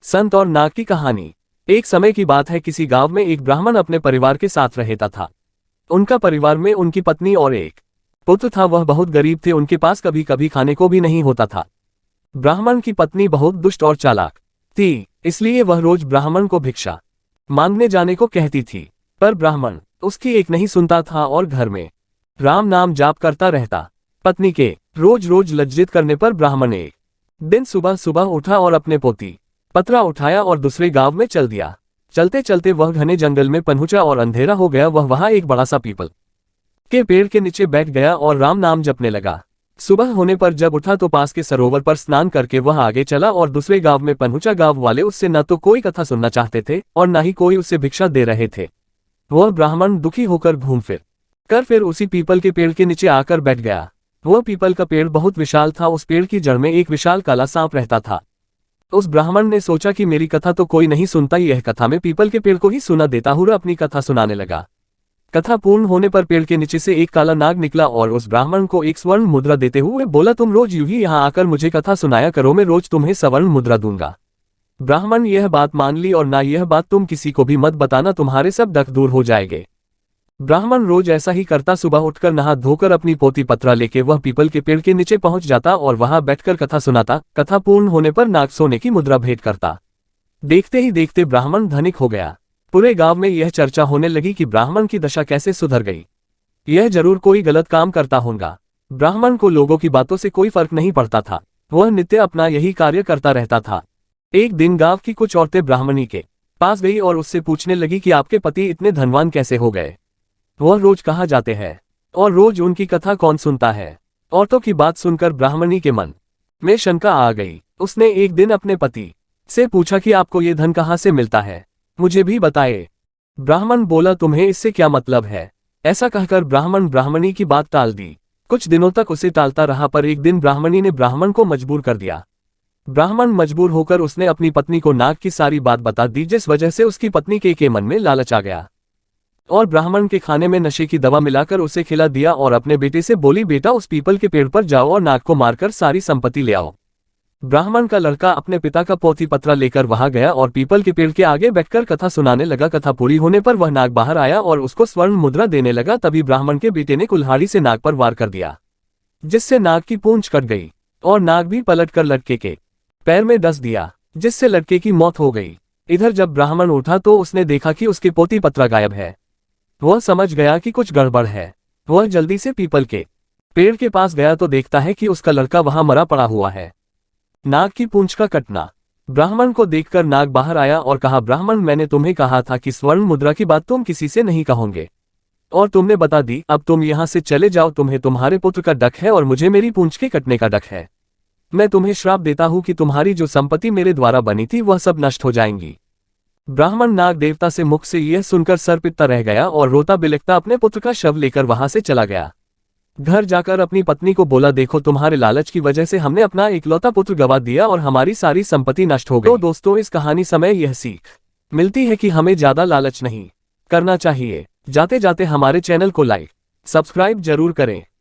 संत और नाग की कहानी। एक समय की बात है, किसी गांव में एक ब्राह्मण अपने परिवार के साथ रहता था। उनका परिवार में उनकी पत्नी और एक पुत्र था। वह बहुत गरीब थे, उनके पास कभी कभी खाने को भी नहीं होता था। ब्राह्मण की पत्नी बहुत दुष्ट और चालाक थी, इसलिए वह रोज ब्राह्मण को भिक्षा मांगने जाने को कहती थी। पर ब्राह्मण उसकी एक नहीं सुनता था और घर में राम नाम जाप करता रहता। पत्नी के रोज रोज लज्जित करने पर ब्राह्मण एक दिन सुबह सुबह उठा और अपने पोती पत्रा उठाया और दूसरे गांव में चल दिया। चलते चलते वह घने जंगल में पहुंचा और अंधेरा हो गया। वह वहां एक बड़ा सा पीपल के पेड़ के नीचे बैठ गया और राम नाम जपने लगा। सुबह होने पर जब उठा तो पास के सरोवर पर स्नान करके वह आगे चला और दूसरे गांव में पहुंचा। गांव वाले उससे न तो कोई कथा सुनना चाहते थे और न ही कोई उससे भिक्षा दे रहे थे। वह ब्राह्मण दुखी होकर घूम फिर उसी पीपल के पेड़ के नीचे आकर बैठ गया। वह पीपल का पेड़ बहुत विशाल था। उस पेड़ की जड़ में एक विशाल काला सांप रहता था। उस ब्राह्मण ने सोचा कि मेरी कथा तो कोई नहीं सुनता, यह कथा मैं पीपल के पेड़ को ही सुना देता हूँ। अपनी कथा सुनाने लगा। कथा पूर्ण होने पर पेड़ के नीचे से एक काला नाग निकला और उस ब्राह्मण को एक स्वर्ण मुद्रा देते हुए बोला, तुम रोज यूं ही यहाँ आकर मुझे कथा सुनाया करो, मैं रोज तुम्हें स्वर्ण मुद्रा दूंगा। ब्राह्मण यह बात मान ली और ना यह बात तुम किसी को भी मत बताना, तुम्हारे सब दुख दूर हो जाएंगे। ब्राह्मण रोज ऐसा ही करता। सुबह उठकर नहा धोकर अपनी पोती पत्रा लेके वह पीपल के पेड़ के नीचे पहुंच जाता और वहां बैठकर कथा सुनाता। कथा पूर्ण होने पर नाग सोने की मुद्रा भेंट करता। देखते ही देखते ब्राह्मण धनिक हो गया। पूरे गांव में यह चर्चा होने लगी कि ब्राह्मण की दशा कैसे सुधर गई। यह जरूर कोई गलत काम करता होगा। ब्राह्मण को लोगों की बातों से कोई फर्क नहीं पड़ता था। वह नित्य अपना यही कार्य करता रहता था। एक दिन गांव की कुछ औरतें ब्राह्मणी के पास गई और उससे पूछने लगी कि आपके पति इतने धनवान कैसे हो गए, वह रोज कहाँ जाते हैं और रोज उनकी कथा कौन सुनता है। औरतों की बात सुनकर ब्राह्मणी के मन में शंका आ गई। उसने एक दिन अपने पति से पूछा कि आपको ये धन कहाँ से मिलता है, मुझे भी बताए। ब्राह्मण बोला, तुम्हें इससे क्या मतलब है। ऐसा कहकर ब्राह्मण ब्राह्मणी की बात टाल दी। कुछ दिनों तक उसे टालता रहा, पर एक दिन ब्राह्मणी ने ब्राह्मण को मजबूर कर दिया। ब्राह्मण मजबूर होकर उसने अपनी पत्नी को नाग की सारी बात बता दी, जिस वजह से उसकी पत्नी के मन में लालच आ गया और ब्राह्मण के खाने में नशे की दवा मिलाकर उसे खिला दिया और अपने बेटे से बोली, बेटा उस पीपल के पेड़ पर जाओ और नाग को मारकर सारी संपत्ति ले आओ। ब्राह्मण का लड़का अपने पिता का पोथी पत्रा लेकर वहां गया और पीपल के पेड़ के आगे बैठकर कथा सुनाने लगा। कथा पूरी होने पर वह नाग बाहर आया और उसको स्वर्ण मुद्रा देने लगा। तभी ब्राह्मण के बेटे ने कुल्हाड़ी से नाग पर वार कर दिया, जिससे नाग की पूंछ कट गई और नाग भी पलट कर लड़के के पैर में डस दिया, जिससे लड़के की मौत हो गई। इधर जब ब्राह्मण उठा तो उसने देखा कि उसके पोथी पत्रा गायब है। वह समझ गया कि कुछ गड़बड़ है। वह जल्दी से पीपल के पेड़ के पास गया तो देखता है कि उसका लड़का वहां मरा पड़ा हुआ है। नाग की पूंछ का कटना। ब्राह्मण को देखकर नाग बाहर आया और कहा, ब्राह्मण मैंने तुम्हें कहा था कि स्वर्ण मुद्रा की बात तुम किसी से नहीं कहोगे और तुमने बता दी। अब तुम यहां से चले जाओ, तुम्हें तुम्हारे पुत्र का डक है और मुझे मेरी पूंछ के कटने का डक है। मैं तुम्हें श्राप देता हूं कि तुम्हारी जो संपत्ति मेरे द्वारा बनी थी वह सब नष्ट हो जाएंगी। ब्राह्मण नाग देवता से मुख से यह सुनकर सर पिटता रह गया और रोता बिलखता अपने पुत्र का शव लेकर वहां से चला गया। घर जाकर अपनी पत्नी को बोला, देखो तुम्हारे लालच की वजह से हमने अपना इकलौता पुत्र गंवा दिया और हमारी सारी संपत्ति नष्ट हो गई। तो दोस्तों, इस कहानी समय यह सीख मिलती है कि हमें ज्यादा लालच नहीं करना चाहिए। जाते जाते हमारे चैनल को लाइक सब्सक्राइब जरूर करें।